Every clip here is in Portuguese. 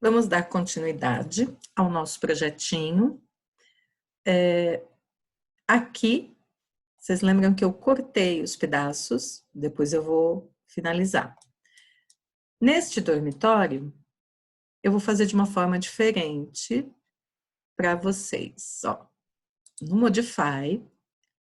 Vamos dar continuidade ao nosso projetinho. Aqui, vocês lembram que eu cortei os pedaços, depois eu vou finalizar. Neste dormitório, eu vou fazer de uma forma diferente para vocês. Ó, no Modify,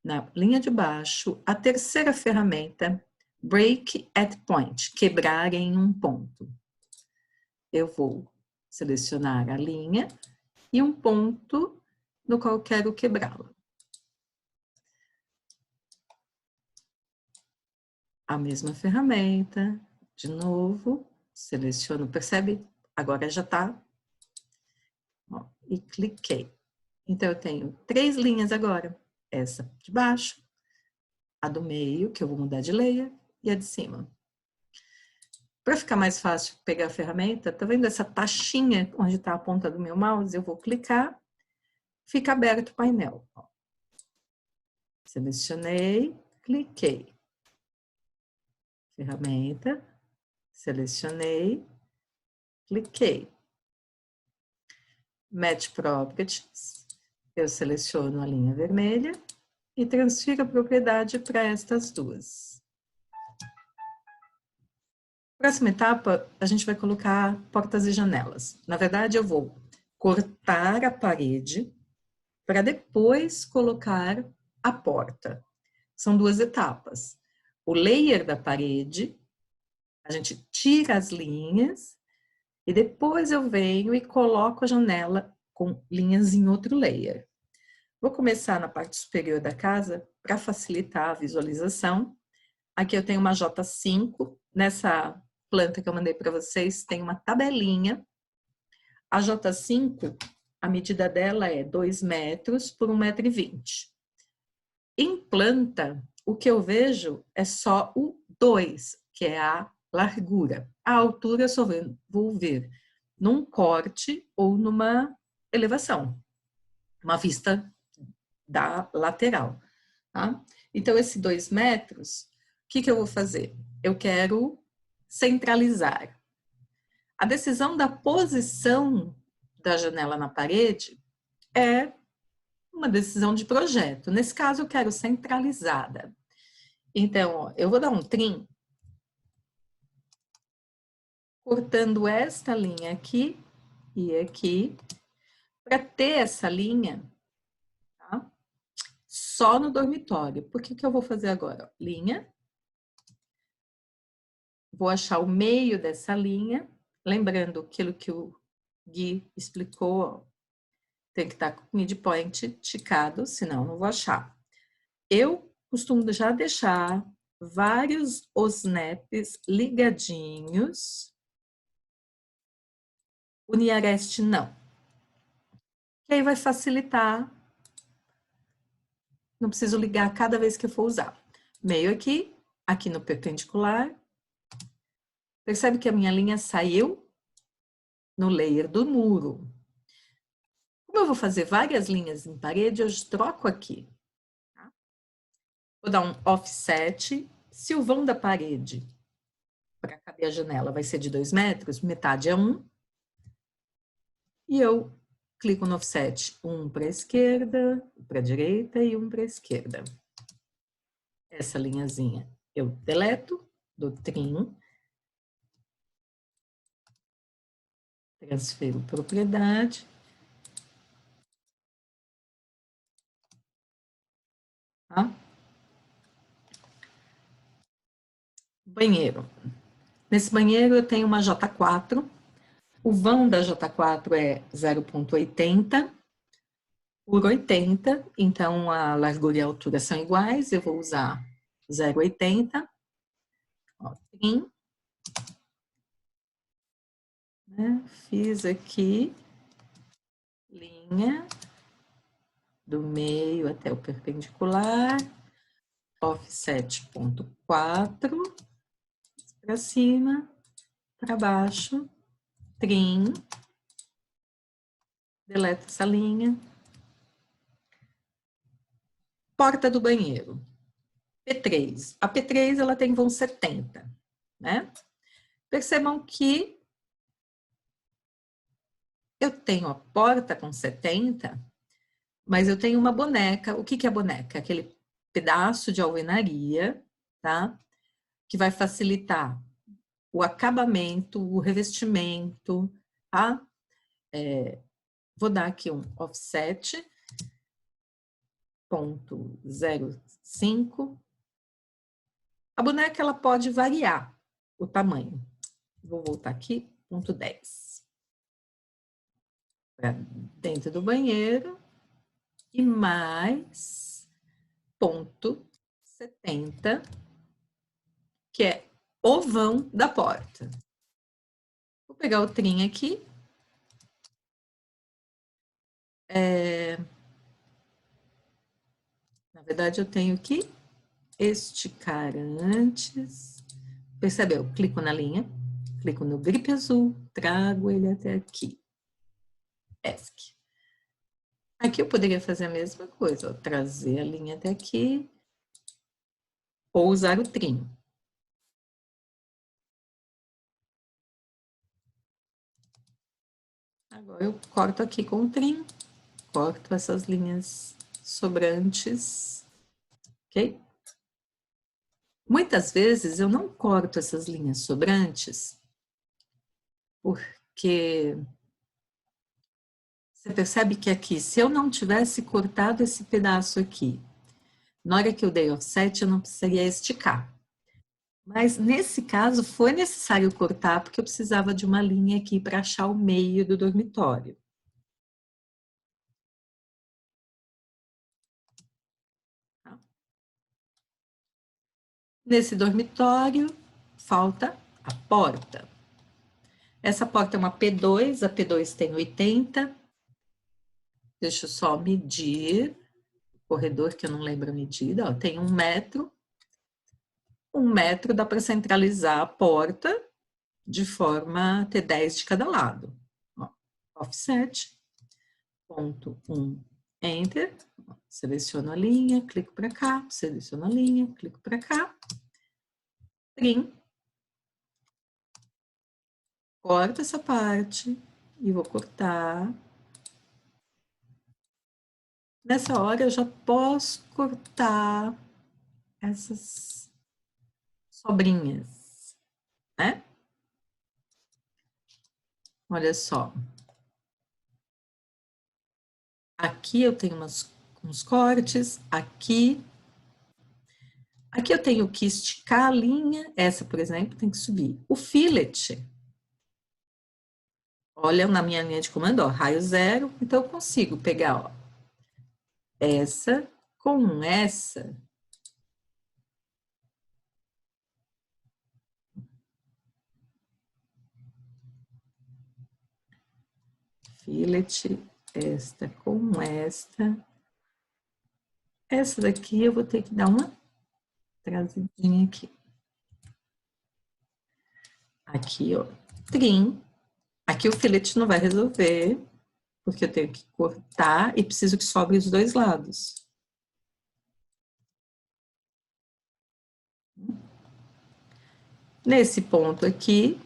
na linha de baixo, a terceira ferramenta, Break at Point, quebrar em um ponto. Eu vou selecionar a linha e um ponto no qual quero quebrá-la. A mesma ferramenta, de novo, seleciono, percebe? Agora já tá. Ó, e cliquei. Então, eu tenho 3 linhas agora. Essa de baixo, a do meio, que eu vou mudar de layer, e a de cima. Para ficar mais fácil pegar a ferramenta, tá vendo essa taxinha onde está a ponta do meu mouse? Eu vou clicar, fica aberto o painel. Ó. Selecionei, cliquei. Ferramenta, selecionei, cliquei. Match Properties, eu seleciono a linha vermelha e transfiro a propriedade para estas duas. Próxima etapa, a gente vai colocar portas e janelas. Na verdade, eu vou cortar a parede para depois colocar a porta. São 2 etapas. O layer da parede, a gente tira as linhas e depois eu venho e coloco a janela com linhas em outro layer. Vou começar na parte superior da casa para facilitar a visualização. Aqui eu tenho uma J5, nessa planta que eu mandei para vocês tem uma tabelinha. A J5, a medida dela é 2 metros por 1,20 m. Em planta, o que eu vejo é só o 2, que é a largura. A altura eu só vou ver num corte ou numa elevação, uma vista da lateral. Tá? Então, esse 2 metros, o que eu vou fazer? Eu quero centralizar. A decisão da posição da janela na parede é uma decisão de projeto. Nesse caso, eu quero centralizada. Então, ó, eu vou dar um trim, cortando esta linha aqui e aqui, para ter essa linha, tá? Só no dormitório. Por que eu vou fazer agora? Linha. Vou achar o meio dessa linha. Lembrando aquilo que o Gui explicou, ó, tem que estar com o midpoint ticado, senão não vou achar. Eu costumo já deixar vários snaps ligadinhos. O Nearest não. Que aí vai facilitar. Não preciso ligar cada vez que eu for usar. Meio aqui, aqui no perpendicular. Percebe que a minha linha saiu no layer do muro. Como eu vou fazer várias linhas em parede, eu troco aqui. Tá? Vou dar um offset. Se o vão da parede para caber a janela vai ser de 2 metros, metade é 1. E eu clico no offset, 1 para a esquerda, para a direita e 1 para a esquerda. Essa linhazinha eu deleto, dou trim, transfiro propriedade. Tá? Banheiro. Nesse banheiro eu tenho uma J4. O vão da J4 é 0,80 por 80. Então, a largura e a altura são iguais. Eu vou usar 0,80. Trim. Né? Fiz aqui linha do meio até o perpendicular. Offset ponto 4. Para cima, para baixo, trim, deleta essa linha. Porta do banheiro, P3. A P3 ela tem vão 70, né? Percebam que Eu tenho a porta com 70, mas eu tenho uma boneca. O que que é a boneca? Aquele pedaço de alvenaria, tá? Que vai facilitar o acabamento, o revestimento, tá? Vou dar aqui um offset, 0,05. A boneca, ela pode variar o tamanho. Vou voltar aqui, 0,10. Para dentro do banheiro. E mais 0,70, que é o vão da porta. Vou pegar o trim aqui. Na verdade, eu tenho que esticar antes. Percebeu? Clico na linha, clico no grip azul, trago ele até aqui. ESC. Aqui eu poderia fazer a mesma coisa, ó, trazer a linha até aqui, ou usar o trim. Agora eu corto aqui com o trim, corto essas linhas sobrantes, ok? Muitas vezes eu não corto essas linhas sobrantes, porque você percebe que aqui, se eu não tivesse cortado esse pedaço aqui, na hora que eu dei offset, eu não precisaria esticar. Mas nesse caso foi necessário cortar, porque eu precisava de uma linha aqui para achar o meio do dormitório. Nesse dormitório, falta a porta. Essa porta é uma P2, a P2 tem 80. Deixa eu só medir o corredor, que eu não lembro a medida. Ó, tem 1 metro. 1 metro dá para centralizar a porta de forma a ter 10 de cada lado. Ó, offset, ponto 1, enter. Seleciono a linha, clico para cá, seleciono a linha, clico para cá. Trim. Corto essa parte e vou cortar. Nessa hora eu já posso cortar essas sobrinhas, né? Olha só. Aqui eu tenho uns cortes, aqui. Aqui eu tenho que esticar a linha, essa, por exemplo, tem que subir. O fillet, olha na minha linha de comando, ó, raio 0, então eu consigo pegar, ó, essa com essa. Fillet, esta com esta. Essa daqui eu vou ter que dar uma trazidinha aqui. Aqui, ó, trim. Aqui o filete não vai resolver, porque eu tenho que cortar e preciso que sobre os dois lados. Nesse ponto aqui,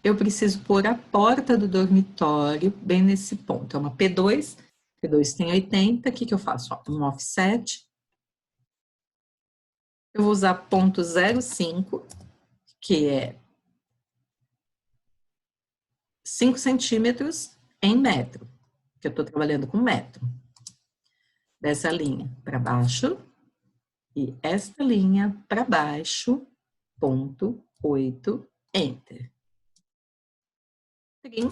eu preciso pôr a porta do dormitório bem nesse ponto. É uma P2, P2 tem 80, o que eu faço? Ó, um offset. Eu vou usar ponto 0,5, que é 5 centímetros em metro, que eu estou trabalhando com metro. Dessa linha para baixo e esta linha para baixo, ponto 8, enter. Trim.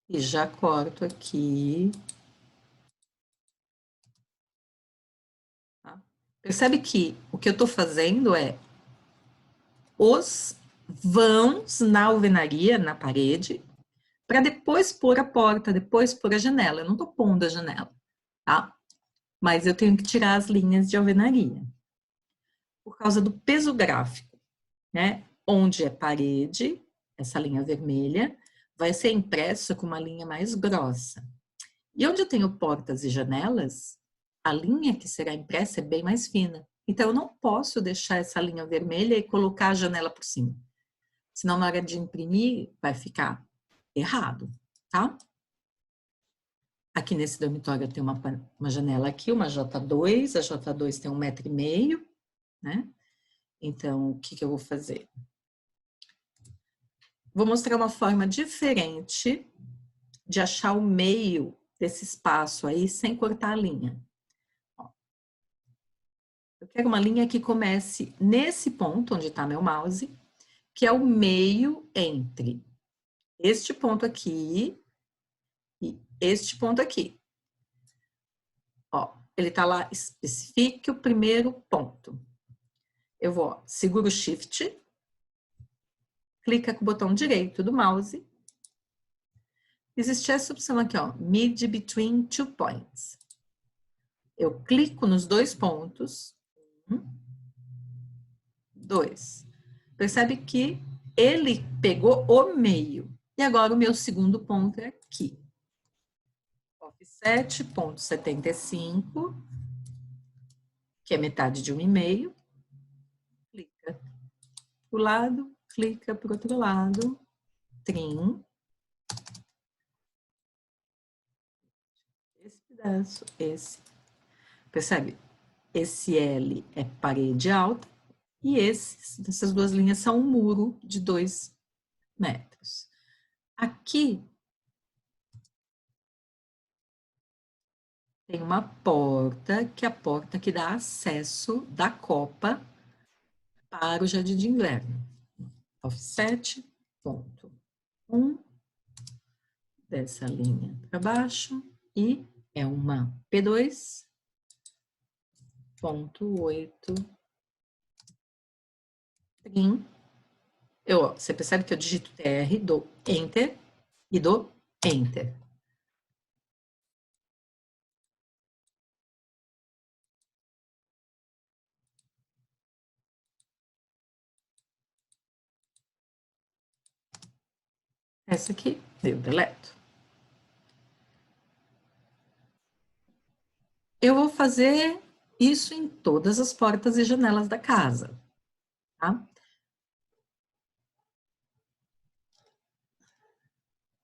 E já corto aqui. Tá? Percebe que o que eu estou fazendo é os vãos na alvenaria, na parede, para depois pôr a porta, depois pôr a janela. Eu não estou pondo a janela, tá? Mas eu tenho que tirar as linhas de alvenaria. Por causa do peso gráfico, né? Onde é parede, essa linha vermelha, vai ser impressa com uma linha mais grossa. E onde eu tenho portas e janelas, a linha que será impressa é bem mais fina. Então, eu não posso deixar essa linha vermelha e colocar a janela por cima. Senão, na hora de imprimir, vai ficar errado, tá? Aqui nesse dormitório eu tenho uma janela aqui, uma J2, a J2 tem 1,5 m, né? Então, o que eu vou fazer? Vou mostrar uma forma diferente de achar o meio desse espaço aí sem cortar a linha. Ó, eu quero uma linha que comece nesse ponto onde está meu mouse, que é o meio entre este ponto aqui e este ponto aqui. Ó, ele está lá, especifique o primeiro ponto. Eu vou, ó, seguro o Shift, clica com o botão direito do mouse. Existe essa opção aqui, ó, Mid Between Two Points. Eu clico nos dois pontos. 2. Percebe que ele pegou o meio. E agora o meu segundo ponto é aqui. Offset, ponto 75, que é metade de 1,5. Clica para o lado, clica para o outro lado. Trim. Esse pedaço, esse. Percebe? Esse L é parede alta e essas duas linhas são um muro de 2 metros. Aqui tem uma porta, que é a porta que dá acesso da copa para o jardim de inverno. Offset, ponto 1, dessa linha para baixo, e é uma P2, ponto 8, trim. Você percebe que eu digito TR, dou Enter e dou Enter. Essa aqui, eu deleto. Eu vou fazer isso em todas as portas e janelas da casa, tá?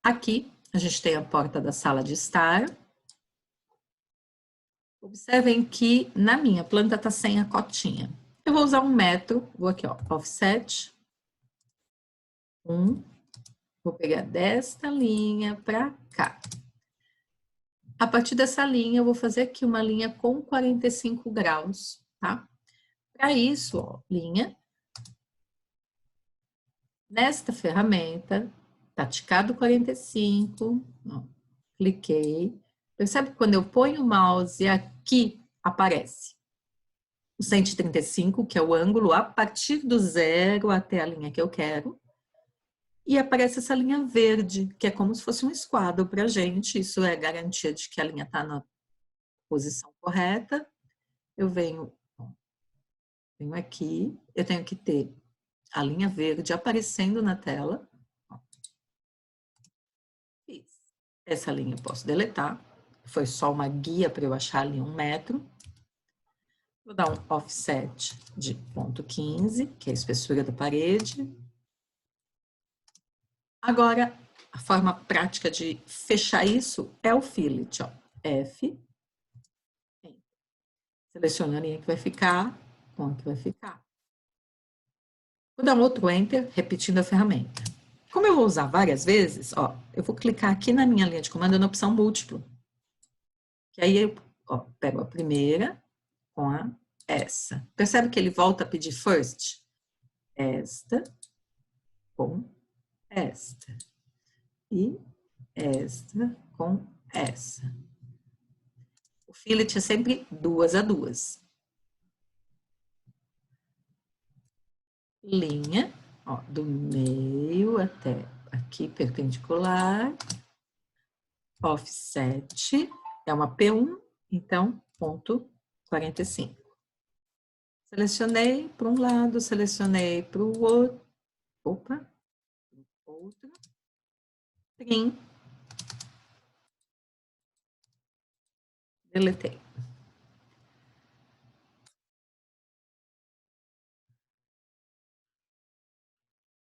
Aqui, a gente tem a porta da sala de estar. Observem que na minha planta está sem a cotinha. Eu vou usar 1 metro, vou aqui, ó, offset, 1, vou pegar desta linha para cá. A partir dessa linha, eu vou fazer aqui uma linha com 45 graus, tá? Para isso, ó, linha. Nesta ferramenta, tá ticado 45, ó, cliquei. Percebe que quando eu ponho o mouse aqui, aparece o 135, que é o ângulo a partir do zero até a linha que eu quero. E aparece essa linha verde, que é como se fosse um esquadro para a gente. Isso é garantia de que a linha está na posição correta. Eu venho aqui, eu tenho que ter a linha verde aparecendo na tela. Essa linha eu posso deletar. Foi só uma guia para eu achar ali 1 metro. Vou dar um offset de 0,15, que é a espessura da parede. Agora, a forma prática de fechar isso é o fillet, ó. F. Seleciono a linha que vai ficar, com a que vai ficar. Vou dar um outro Enter, repetindo a ferramenta. Como eu vou usar várias vezes, ó, eu vou clicar aqui na minha linha de comando na opção múltiplo. Que aí eu, ó, pego a primeira com essa. Percebe que ele volta a pedir first? Esta com esta. E esta com essa. O fillet é sempre 2 a 2. Linha, ó, do meio até aqui, perpendicular. Offset, é uma P1, então, ponto 45. Selecionei para um lado, selecionei para o outro. Opa, outro. Trim. Deletei.